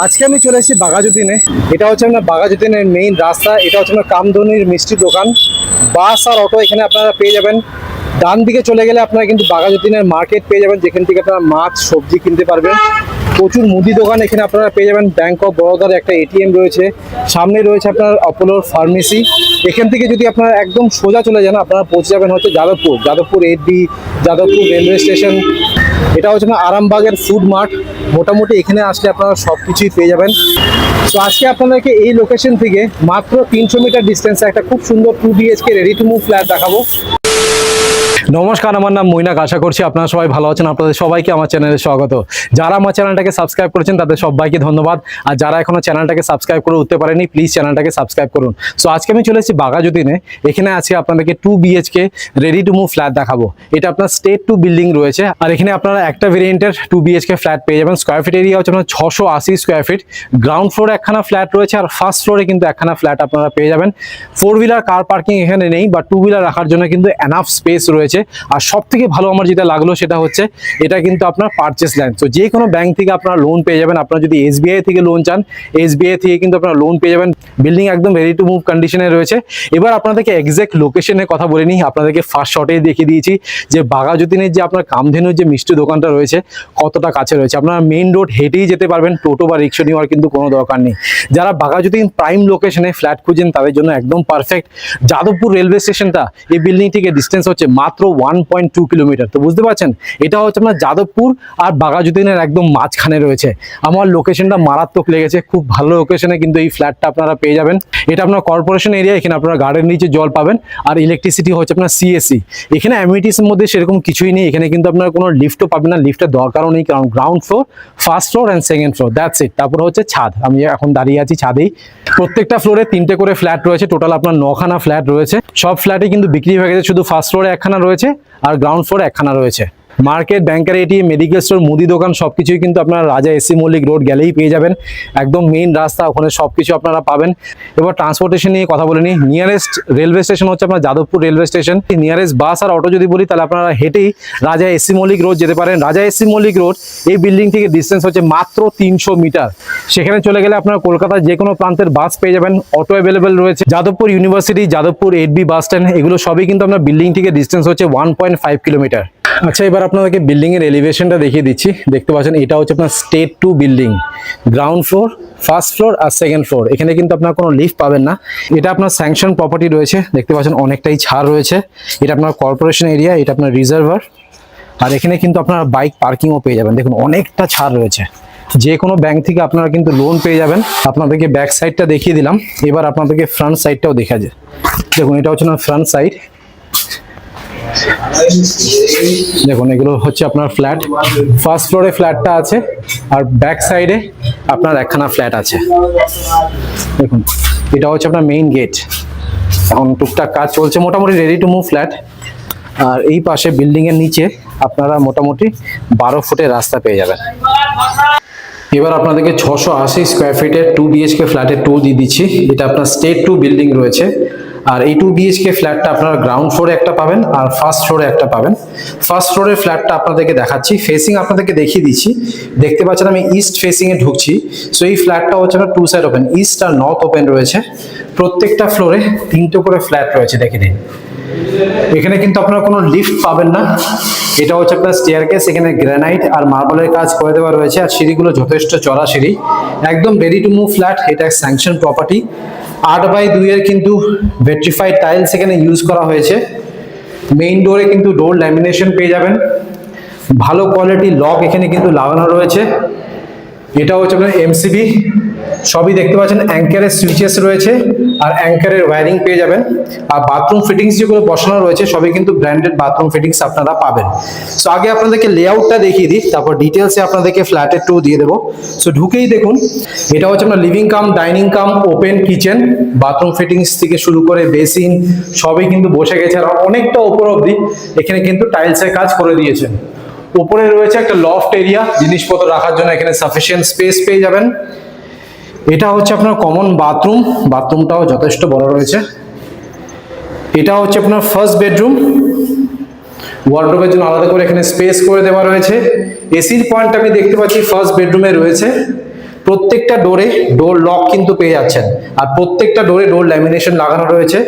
আজকে আমি চলে এসেছি বাঘাযতীনে। এটা হচ্ছে আপনার বাঘাযতীনের মেইন রাস্তা। এটা হচ্ছে আপনার কামধনির মিষ্টি দোকান। বাস আর অটো এখানে আপনারা পেয়ে যাবেন। ডান দিকে চলে গেলে আপনারা কিন্তু বাঘাযতীনের মার্কেট পেয়ে যাবেন, যেখান থেকে আপনারা মাছ সবজি কিনতে পারবেন। প্রচুর মুদি দোকান এখানে আপনারা পেয়ে যাবেন। ব্যাংক অফ বরোদার একটা এটিএম রয়েছে, সামনে রয়েছে আপনার অপোলোর ফার্মেসি। এখান থেকে যদি আপনারা একদম সোজা চলে যান আপনারা পৌঁছে যাবেন হচ্ছে যাদবপুর এডি, যাদবপুর রেলওয়ে স্টেশন। এটা হচ্ছে না আরামবাগের ফুড মার্ট। মোটামুটি এখানে আসলে আপনারা সব কিছুই পেয়ে যাবেন। তো আজকে আপনাদেরকে এই লোকেশন থেকে মাত্র 300 মিটার ডিস্টেন্সে একটা খুব সুন্দর 2 BHK ready to move flat দেখাবো। নমস্কার, আমার নাম মৈনাক। আশা করছি আপনারা সবাই ভালো আছেন। আপনাদের সবাইকে আমার চ্যানেলে স্বাগত। যারা আমার চ্যানেলটাকে সাবস্ক্রাইব করেছেন তাদের সবাইকে ধন্যবাদ। আর যারা এখনো চ্যানেলটাকে সাবস্ক্রাইব করে উঠতে পারেনি, প্লিজ চ্যানেলটাকে সাবস্ক্রাইব করুন। সো আজকে আমি চলে এসেছি বাঘাযতীনে। এখানে আজকে আপনাদেরকে 2 BHK ready to move flat দেখাবো। এটা আপনার স্টেট 2 বিল্ডিং রয়েছে। আর এখানে আপনারা একটা ভেরিয়েন্টের 2 BHK ফ্ল্যাট পেয়ে যাবেন। স্কোয়ার ফিট এরিয়া হচ্ছে আপনার 680 স্কোয়ার ফিট। গ্রাউন্ড ফ্লোরে একখানা ফ্ল্যাট রয়েছে, আর ফার্স্ট ফ্লোরে কিন্তু একখানা ফ্ল্যাট আপনারা পেয়ে যাবেন। 4 হুইলার কার পার্কিং এখানে নেই, বা 2 হুইলার রাখার জন্য কিন্তু এনাফ স্পেস রয়েছে। আর সব থেকে ভালো আমার যেটা লাগলো সেটা হচ্ছে এটা কিন্তু আপনার পারচেস ল্যান্ড। তো যে কোনো ব্যাংক থেকে আপনারা লোন পেয়ে যাবেন। আপনারা যদি SBI থেকে লোন চান, SBI থেকে কিন্তু আপনারা লোন পেয়ে যাবেন। বিল্ডিং একদম রেডি টু মুভ কন্ডিশনে রয়েছে। এবার আপনাদেরকে এক্সাক্ট লোকেশনের কথা বলে নিই। আপনাদেরকে ফার্স্ট শটেই দেখিয়ে দিয়েছি যে বাঘাযতীনের যে আপনার কামধেনুর যে মিষ্টি দোকানটা রয়েছে কতটা কাছে রয়েছে। আপনারা মেইন রোড হেঁটেই যেতে পারবেন, টোটো বা রিক্সা নেওয়ার কিন্তু কোনো দরকার নেই। যারা বাঘাযতীন প্রাইম লোকেশনে ফ্ল্যাট খুঁজেন তাদের জন্য একদম পারফেক্ট। যাদবপুর রেলওয়ে স্টেশনটা এই বিল্ডিং থেকে ডিস্টেন্স হচ্ছে মাত্র 1.2 কিলোমিটার। তো বুঝতে পারছেন, এটা হচ্ছে আপনার যাদবপুর আর বাঘাযতীনের একদম মাঝখানে রয়েছে। আমার লোকেশনটা মারাত্মক লেগেছে, খুব ভালো লোকেশনে কিন্তু এই ফ্ল্যাটটা আপনারা পেয়ে যাবেন। এটা আপনার কর্পোরেশন এরিয়া, এখানে আপনারা গার্ডের নিচে জল পাবেন। আর ইলেকট্রিসিটি হচ্ছে আপনার CSE। এখানে অ্যামিনিটিসের মধ্যে সেরকম কিছুই নেই। এখানে কিন্তু আপনার কোনো লিফটও পাবেন না, লিফটের দরকারও নেই, কারণ ground floor, first floor and second floor, that's it. তারপর হচ্ছে ছাদ। আমি এখন দাঁড়িয়ে আছি ছাদেই। প্রত্যেকটা ফ্লোরে 3টে করে ফ্ল্যাট রয়েছে। টোটাল আপনার 9খানা ফ্ল্যাট রয়েছে। সব ফ্ল্যাটই কিন্তু বিক্রি হয়ে গেছে, শুধু ফার্স্ট ফ্লোরে একখানা রয়েছে আর গ্রাউন্ড ফ্লোরে একখানা রয়েছে। মার্কেট, ব্যাংকের এটিএম, মেডিকেল স্টোর, মুদি দোকান সবকিছুই কিন্তু আপনারা রাজা SC মল্লিক রোড গেলেই পেয়ে যাবেন। একদম মেইন রাস্তা, ওখানে সবকিছু আপনারা পাবেন। এবার ট্রান্সপোর্টেশন নিয়ে কথা বলে নিই। নিয়ারেস্ট রেলওয়ে স্টেশন হচ্ছে আপনার Jadavpur railway station. Nearest bus আর অটো যদি বলি তাহলে আপনারা হেঁটেই রাজা SC মল্লিক রোড যেতে পারেন। রাজা SC মল্লিক রোড এই বিল্ডিং থেকে ডিস্টেন্স হচ্ছে মাত্র 300 মিটার। সেখানে চলে গেলে আপনারা কলকাতার যে কোনো প্রান্তের বাস পেয়ে যাবেন। অটো অ্যাভেলেবেল রয়েছে। Jadavpur university, Jadavpur 8B bus stand, এগুলো সবই কিন্তু আপনার বিল্ডিং থেকে ডিস্টেন্স হচ্ছে 1.5 কিলোমিটার। আচ্ছা, এবার আপনাদেরকে বিল্ডিং এর এলিভেশনটা দেখিয়ে দিচ্ছি। দেখতে পাচ্ছেন এটা হচ্ছে আপনার state 2 building. Ground floor, first floor আর সেকেন্ড ফ্লোর। এখানে কিন্তু আপনার কোনো লিফট পাবেন না। এটা আপনার স্যাংশন প্রপার্টি রয়েছে। দেখতে পাচ্ছেন অনেকটাই ছাড় রয়েছে। এটা আপনার কর্পোরেশন এরিয়া, এটা আপনার রিজার্ভার। আর এখানে কিন্তু আপনারা বাইক পার্কিংও পেয়ে যাবেন। দেখুন অনেকটা ছাড় রয়েছে। যে কোনো ব্যাংক থেকে আপনারা কিন্তু লোন পেয়ে যাবেন। আপনাদেরকে ব্যাক সাইডটা দেখিয়ে দিলাম। এবার আপনাদেরকে ফ্রন্ট সাইডটাও দেখা যায়। দেখুন এটা হচ্ছে না ফ্রন্ট সাইড। দেখুন এগুলো হচ্ছে আপনার ফ্ল্যাট। ফার্স্ট ফ্লোরে ফ্ল্যাটটা আছে, আর ব্যাক সাইডে আপনার একখানা ফ্ল্যাট আছে। দেখুন এটা হচ্ছে আপনার মেইন গেট। এখন টুকটাক কাজ চলছে, মোটামুটি রেডি টু মুভ ফ্ল্যাট। আর এই পাশে বিল্ডিং এর নিচে আপনারা মোটামুটি 12 ফুটের রাস্তা পেয়ে যাবেন। এবার আপনাদেরকে 680 স্কোয়ার ফিটের 2 BHK ফ্ল্যাটের ট্যুর দিয়ে দিচ্ছি। এটা আপনার স্টেট 2 বিল্ডিং রয়েছে। আর এই 2 BHK ফ্ল্যাটটা আপনারা গ্রাউন্ড ফ্লোরে একটা পাবেন আর ফার্স্ট ফ্লোরে একটা পাবেন। ফার্স্ট ফ্লোরের ফ্ল্যাটটা আপনাদেরকে দেখাচ্ছি। ফেসিং আপনাদেরকে দেখিয়ে দিচ্ছি। দেখতে পাচ্ছেন আমি ইস্ট ফেসিং এ ঢুকছি। সো এই ফ্ল্যাটটা হচ্ছে না 2 সাইড ওপেন, ইস্ট আর নর্থ ওপেন রয়েছে। প্রত্যেকটা ফ্লোরে 3টে করে ফ্ল্যাট রয়েছে। দেখে নিন, এখানে কিন্তু আপনারা কোনো লিফট পাবেন না। এটা হচ্ছে আপনার স্টেয়ারকেস। এখানে গ্রানাইট আর মার্বেলের কাজ করে দেওয়া রয়েছে, আর সিঁড়িগুলো যথেষ্ট চড়া সিঁড়ি। একদম রেডি টু মুভ ফ্ল্যাট। এটা স্যাংশন প্রপার্টি। 8/2 এর কিন্তু ভেট্রিফাইড টাইলস এখানে ইউজ করা হয়েছে। মেইন ডোরে কিন্তু ডোর ল্যামিনেশন পেয়ে যাবেন। ভালো কোয়ালিটি লক এখানে কিন্তু লাগানো রয়েছে। এটা হচ্ছে আপনার MCB। সবই দেখতে পাচ্ছেন অ্যাঙ্কারের সুইচেস রয়েছে আর অ্যাঙ্কারের ওয়্যারিং পেয়ে যাবেন। আর বাথরুম ফিটিংস যেগুলো বসানো রয়েছে সবই কিন্তু ব্র্যান্ডেড বাথরুম ফিটিংস আপনারা পাবেন। সো আগে আপনাদেরকে লেআউটটা দেখিয়ে দিই, তারপর ডিটেলসে আপনাদেরকে ফ্ল্যাটের ট্যুর দিয়ে দেবো। সো ঢুকেই দেখুন এটা হচ্ছে আপনার লিভিং কাম ডাইনিং কাম ওপেন কিচেন। বাথরুম ফিটিংস থেকে শুরু করে বেসিন সবই কিন্তু বসে গেছে, আর অনেকটা ওপর অবধি এখানে কিন্তু টাইলসের কাজ করে দিয়েছেন। উপরে রয়েছে একটা লফট এরিয়া, জিনিসপত্র রাখার জন্য এখানে সাফিসিয়েন্ট স্পেস পেয়ে যাবেন। এটা হচ্ছে আপনার কমন বাথরুম। বাথরুমটাও যথেষ্ট বড় রয়েছে। এটা হচ্ছে আপনার ফার্স্ট বেডরুম। ওয়ার্ডরোবের জন্য আলাদা করে এখানে স্পেস করে দেওয়া রয়েছে। এসির পয়েন্ট আমি দেখতে পাচ্ছি ফার্স্ট বেডরুমে রয়েছে। প্রত্যেকটা ডোরে ডোর লক কিন্তু পেয়ে যাচ্ছেন, আর প্রত্যেকটা ডোরে ডোর ল্যামিনেশন লাগানো রয়েছে।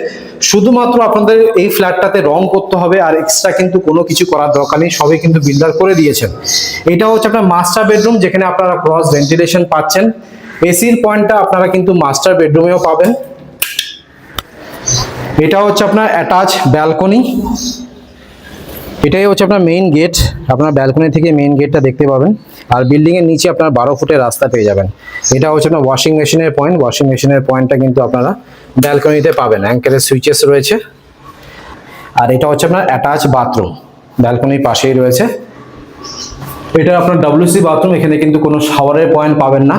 শুধুমাত্র আপনাদের এই ফ্ল্যাটটাতে রং করতে হবে, আর এক্সট্রা কিন্তু কোনো কিছু করার দরকার নেই, সবই কিন্তু বিল্ডার করে দিয়েছেন। এটা হচ্ছে আপনার মাস্টার বেডরুম, যেখানে আপনারা ক্রস ভেন্টিলেশন পাচ্ছেন। এসির পয়েন্টটা আপনারা কিন্তু মাস্টার বেডরুমেও পাবেন। এটা হচ্ছে আপনার অ্যাটাচ ব্যালকনি, এটাই হচ্ছে আপনার মেইন গেট। আপনার ব্যালকনি থেকে মেইন গেটটা দেখতে পাবেন, আর বিল্ডিং এর নিচে আপনার 12 ফুটের রাস্তা পেয়ে যাবেন। এটা হচ্ছে আপনার ওয়াশিং মেশিনের পয়েন্ট, ওয়াশিং মেশিনের পয়েন্টটা কিন্তু আপনারা ব্যালকনিতে পাবেন, অ্যাঙ্কেলের সুইচেস রয়েছে। আর এটা হচ্ছে আপনার অ্যাটাচ বাথরুম, ব্যালকনির পাশেই রয়েছে। এটা আপনার WC বাথরুম, এখানে কিন্তু কোনো শাওয়ারের পয়েন্ট পাবেন না।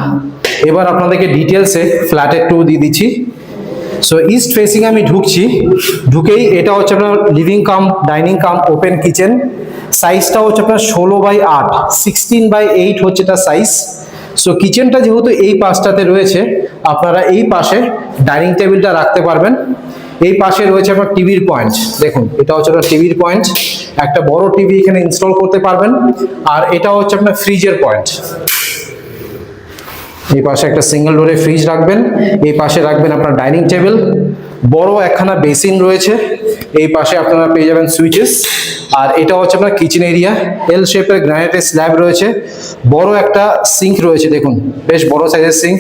এবার আপনাদেরকে ডিটেলসে ফ্ল্যাটের ট্যুর দিয়ে দিচ্ছি। সো ইস্ট ফেসিং আমি ঢুকছি, ঢুকেই এটা হচ্ছে আপনার লিভিং কাম ডাইনিং কাম ওপেন কিচেন। সাইজটা হচ্ছে আপনার 16/8, 16/8 হচ্ছে এটা সাইজ। সো কিচেনটা যেহেতু এই পাশটাতে রয়েছে, আপনারা এই পাশে ডাইনিং টেবিলটা রাখতে পারবেন। এই পাশে রয়েছে আপনার টিভির পয়েন্ট, দেখুন এটা হচ্ছে আপনার টিভির পয়েন্ট, একটা বড় টিভি এখানে ইনস্টল করতে পারবেন। আর এটা হচ্ছে আপনার ফ্রিজের পয়েন্ট, এই পাশে একটা সিঙ্গেল ডোরে ফ্রিজ রাখবেন, এই পাশে রাখবেন আপনার ডাইনিং টেবিল, বড় একখানা বেসিন রয়েছে, এই পাশে আপনারা পেয়ে যাবেন সুইচেস। আর এটা হচ্ছে আপনার কিচেন এরিয়া, এল শেপের গ্রানাইটের স্ল্যাব রয়েছে, বড় একটা সিঙ্ক রয়েছে, দেখুন বেশ বড় সাইজের সিঙ্ক।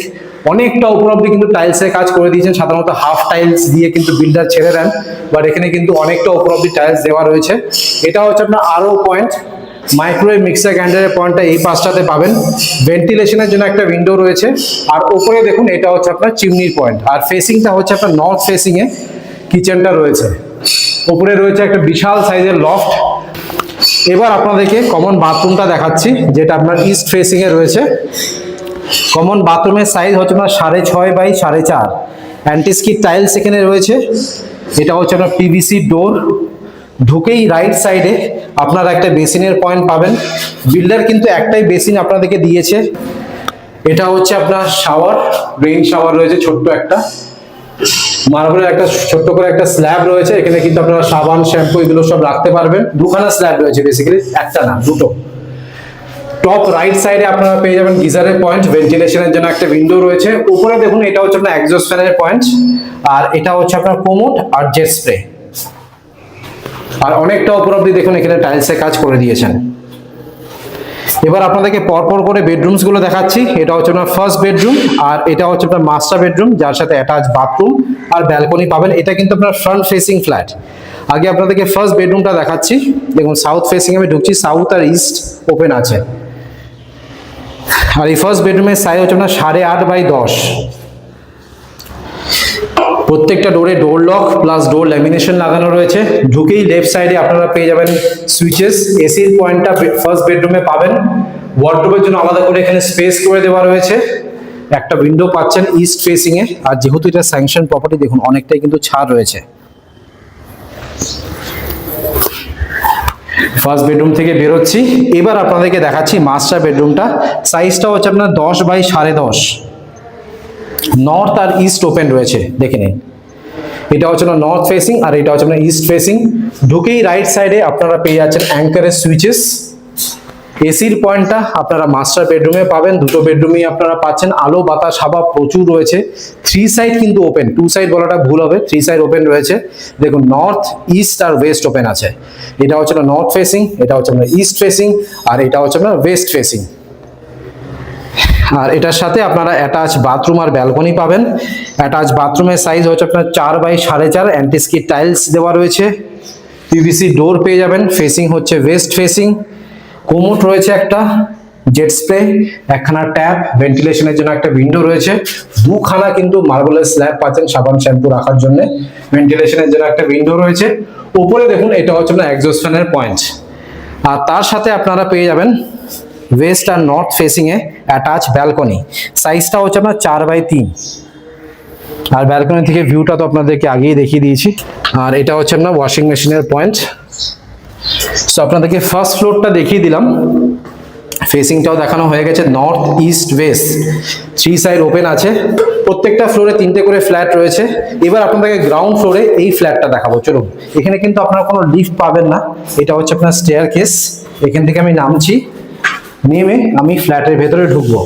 অনেকটা উপর অব্দি কিন্তু টাইলসের কাজ করে দিয়েছেন, সাধারণত হাফ টাইলস দিয়ে কিন্তু বিল্ডার ছেড়ে দেন, বাট এখানে কিন্তু অনেকটা উপর অব্দি টাইলস দেওয়া রয়েছে। এটা হচ্ছে আপনার আরও পয়েন্ট, মাইক্রোওয়েভ মিক্সার গ্রাইন্ডারের পয়েন্টটা এই পাশটাতে পাবেন। ভেন্টিলেশনের জন্য একটা উইন্ডো রয়েছে, আর উপরে দেখুন এটা হচ্ছে আপনার চিমনির পয়েন্ট। আর ফেসিংটা হচ্ছে আপনার নর্থ ফেসিং এ কিচেনটা রয়েছে, উপরে রয়েছে একটা বিশাল সাইজের লফট। এবার আপনাদেরকে কমন বাথরুমটা দেখাচ্ছি, যেটা আপনার ইস্ট ফেসিং এ রয়েছে। কমন বাথরুমের সাইজ হচ্ছে আপনার 6.5/4.5, অ্যান্টিস্কিড টাইলস এখানে রয়েছে। এটা হচ্ছে আপনার PVC ডোর। ঢুকেই রাইট সাইডে আপনারা একটা বেসিনের পয়েন্ট পাবেন। বিল্ডার কিন্তু একটাই বেসিন আপনাদেরকে দিয়েছে। এটা হচ্ছে আপনার শাওয়ার, রেইন শাওয়ার রয়েছে, ছোট্ট একটা মার্বেলের একটা ছোট্ট করে একটা স্ল্যাব রয়েছে। এখানে কিন্তু আপনারা সাবান শ্যাম্পু এগুলো সব রাখতে পারবেন। দুখানা স্ল্যাব রয়েছে, বেসিক্যালি একটা না দুটো। টপ রাইট সাইডে আপনারা পেয়ে যাবেন গিজারের পয়েন্ট, ভেন্টিলেশনের জন্য একটা উইন্ডো রয়েছে। উপরে দেখুন এটা হচ্ছে আপনার এক্সজস্ট ফ্যানের পয়েন্ট, আর এটা হচ্ছে আপনার কোমোড আর জেট স্প্রে। আর অনেকটা উপর অব্দি দেখুন এখানে টাইলসের কাজ করে দিয়েছেন। এবার আপনাদেরকে পরপর করে বেডরুমস গুলো দেখাচ্ছি। এটা হচ্ছে আপনার ফার্স্ট বেডরুম, আর এটা হচ্ছে আপনার মাস্টার বেডরুম, যার সাথে অ্যাটাচ বাথরুম আর ব্যালকনি পাবেন। এটা কিন্তু আপনার ফ্রন্ট ফেসিং ফ্ল্যাট। আগে আপনাদেরকে ফার্স্ট বেডরুমটা দেখাচ্ছি। দেখুন সাউথ ফেসিং আমি ঢুকছি, সাউথ আর ইস্ট ওপেন আছে। আর এই ফার্স্ট বেডরুমের সাইজ হচ্ছে আপনার 8.5/10। প্রত্যেকটা ডোরে ডোর লক প্লাস ডোর ল্যামিনেশন লাগানো রয়েছে। ঢুকেই লেফট সাইডে আপনারা পেয়ে যাবেন সুইচেস। এসির পয়েন্টটা ফার্স্ট বেডরুমে পাবেন। ওয়ার্ডরোবের জন্য আলাদা করে এখানে স্পেস করে দেওয়া রয়েছে। একটা উইন্ডো পাচ্ছেন ইস্ট ফেসিং এ, আর যেহেতু এটা স্যাংশন প্রপার্টি দেখুন অনেকটাই কিন্তু ছাড় রয়েছে। ফার্স্ট বেডরুম থেকে বেরোচ্ছি, এবার আপনাদেরকে দেখাচ্ছি মাস্টার বেডরুমটা। সাইজটা হচ্ছে আপনার 10/10.5। নর্থ আর ইস্ট ওপেন রয়েছে, দেখে নিন। এটা হচ্ছে না নর্থ ফেসিং, আর এটা হচ্ছে না ইস্ট ফেসিং। ঢুকেই রাইট সাইডে আপনারা পেয়ে যাচ্ছেন অ্যাঙ্কারের সুইচেস। এসির পয়েন্টটা আপনারা মাস্টার বেডরুমে পাবেন। দুটো বেডরুমেই আপনারা পাচ্ছেন। আলো বাতাস হাওয়া প্রচুর রয়েছে। 3 সাইড কিন্তু ওপেন, 2 সাইড বলাটা ভুল হবে, 3 সাইড ওপেন রয়েছে। দেখুন নর্থ ইস্ট আর ওয়েস্ট ওপেন আছে। এটা হচ্ছে না নর্থ ফেসিং, এটা হচ্ছে না ইস্ট ফেসিং, আর এটা হচ্ছে না ওয়েস্ট ফেসিং। আর এটার সাথে আপনারা অ্যাটাচ বাথরুম আর ব্যালকনি পাবেন। অ্যাটাচ বাথরুমের সাইজ হচ্ছে আপনার 4/4.5, অ্যান্টিস্কিড টাইলস দেওয়া রয়েছে। PVC ডোর পেয়ে যাবেন। ফেসিং হচ্ছে ওয়েস্ট ফেসিং। কোমোড রয়েছে একটা, জেট স্প্রে, একখানা ট্যাপ, ভেন্টিলেশনের জন্য একটা উইন্ডো রয়েছে। দুখানা কিন্তু মার্বেলের স্ল্যাব পাচ্ছেন সাবান শ্যাম্পু রাখার জন্য। ভেন্টিলেশনের জন্য একটা উইন্ডো রয়েছে। উপরে দেখুন এটা হচ্ছে আপনার এক্সজস্ট ফ্যানের পয়েন্ট। আর তার সাথে আপনারা পেয়ে যাবেন ওয়েস্ট আর নর্থ ফেসিং এ অ্যাটাচ ব্যালকনি। সাইজটা হচ্ছে আপনার 4/3। আর ব্যালকনি থেকে ভিউটা তো আপনাদেরকে আগেই দেখিয়ে দিয়েছি। আর এটা হচ্ছে আপনার ওয়াশিং মেশিনের পয়েন্ট। সো আপনাদেরকে ফার্স্ট ফ্লোরটা দেখিয়ে দিলাম। ফেসিংটাও দেখানো হয়ে গেছে, north east West 3 side open আছে। প্রত্যেকটা ফ্লোরে 3টে করে ফ্ল্যাট রয়েছে। এবার আপনাদেরকে গ্রাউন্ড ফ্লোরে এই ফ্ল্যাটটা দেখাবো, চলুন। এখানে কিন্তু আপনারা কোনো লিফট পাবেন না, এটা হচ্ছে আপনার স্টেয়ার কেস। এখান থেকে আমি নামছি, নেমে আমি ফ্ল্যাটের ভেতরে ঢুকবো।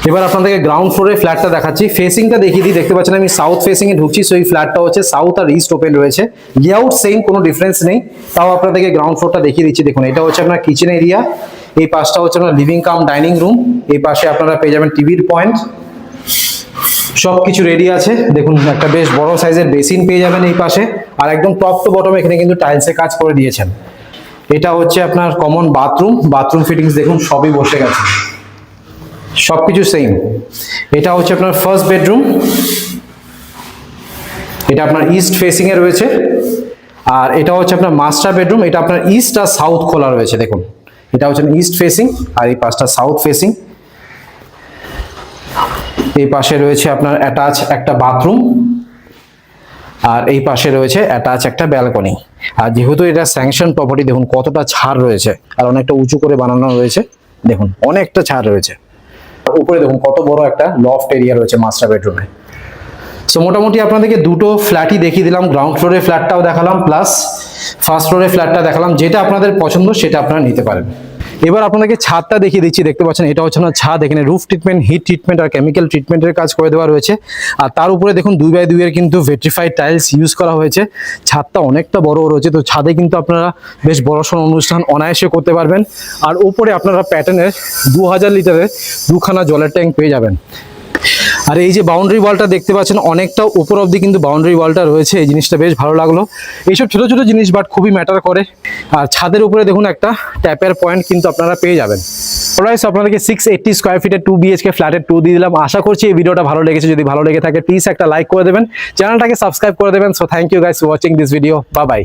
এবার আপনাদেরকে গ্রাউন্ড ফ্লোরে ফ্ল্যাটটা দেখাচ্ছি। ফেসিংটা দেখিয়ে দিই, দেখতে পাচ্ছেন আমি সাউথ ফেসিং এ ঢুকছি। সো এই ফ্ল্যাটটা হচ্ছে সাউথ আর ইস্ট ওপেন রয়েছে, লেআউট সেম, কোনো ডিফারেন্স নেই। তাও আপনাদেরকে গ্রাউন্ড ফ্লোরটা দেখিয়ে দিচ্ছি। দেখুন এটা হচ্ছে আপনার কিচেন এরিয়া, এই পাশটা হচ্ছে আপনার লিভিং কাম ডাইনিং রুম, এই পাশে আপনারা পেয়ে যাবেন টিভির পয়েন্ট, সবকিছু রেডি আছে। দেখুন একটা বেশ বড় সাইজের বেসিন পেয়ে যাবেন এই পাশে, আর একদম টপ টু বটম এখানে কিন্তু টাইলসে কাজ করে দিয়েছেন। এটা হচ্ছে আপনার কমন বাথরুম, বাথরুম ফিটিংস দেখুন সবই বসে গেছে, সবকিছু সেম। এটা হচ্ছে আপনার ফার্স্ট বেডরুম, এটা আপনার ইস্ট ফেসিং এ রয়েছে। আর এটা হচ্ছে আপনার মাস্টার বেডরুম, এটা আপনার ইস্ট আর সাউথ খোলা রয়েছে। দেখুন এটা হচ্ছে ইস্ট ফেসিং আর এই পাশটা সাউথ ফেসিং। এই পাশে রয়েছে আপনার অ্যাটাচ একটা বাথরুম, আর এই পাশে রয়েছে অ্যাটাচ একটা ব্যালকনি। আর যেহেতু এটা স্যাংশন প্রপার্টি, দেখুন কতটা ছাড় রয়েছে, আর অনেকটা উঁচু করে বানানো রয়েছে, দেখুন অনেকটা ছাড় রয়েছে। উপরে দেখুন কত বড় একটা লফট এরিয়া রয়েছে মাস্টার বেডরুমে। সো মোটামুটি আপনাদেরকে দুটো ফ্ল্যাটই দেখিয়ে দিলাম, গ্রাউন্ড ফ্লোরের ফ্ল্যাটটাও দেখালাম, প্লাস ফার্স্ট ফ্লোরের ফ্ল্যাটটা দেখালাম। যেটা আপনাদের পছন্দ সেটা আপনারা নিতে পারেন। এবার আপনাদেরকে ছাদটা দেখিয়ে দিচ্ছি। দেখতে পাচ্ছেন এটা হচ্ছে আপনার ছাদ, এখানে রুফ ট্রিটমেন্ট, হিট ট্রিটমেন্ট আর কেমিক্যাল ট্রিটমেন্টের কাজ করে দেওয়া রয়েছে। আর তার উপরে দেখুন 2x2 এর কিন্তু ভেট্রিফাইড টাইলস ইউজ করা হয়েছে। ছাদটা অনেকটা বড় রয়েছে, তো ছাদে কিন্তু আপনারা বেশ বড়সড় অনুষ্ঠান অনায়াসে করতে পারবেন। আর উপরে আপনারা প্যাটার্নের 2000 লিটারের দুখানা জলের ট্যাঙ্ক পেয়ে যাবেন। আর এই যে বাউন্ডারি ওয়ালটা দেখতে পাচ্ছেন অনেকটা উপর অবধি কিন্তু বাউন্ডারি ওয়ালটা রয়েছে, এই জিনিসটা বেশ ভালো লাগলো। এইসব ছোট ছোট জিনিস বাট খুবই ম্যাটার করে। আর ছাদের উপরে দেখুন একটা ট্যাপের পয়েন্ট কিন্তু আপনারা পেয়ে যাবেন। অলরাইট, আপনাদেরকে 680 স্কোয়ার ফিটের 2 BHK ফ্ল্যাটের 2 দিয়ে দিলাম। আশা করছি এই ভিডিওটা ভালো লেগেছে। যদি ভালো লেগে থাকে প্লিজ একটা লাইক করে দেবেন, চ্যানেলটাকে সাবস্ক্রাইব করে দেবেন। So thank you guys for watching this video. Bye by.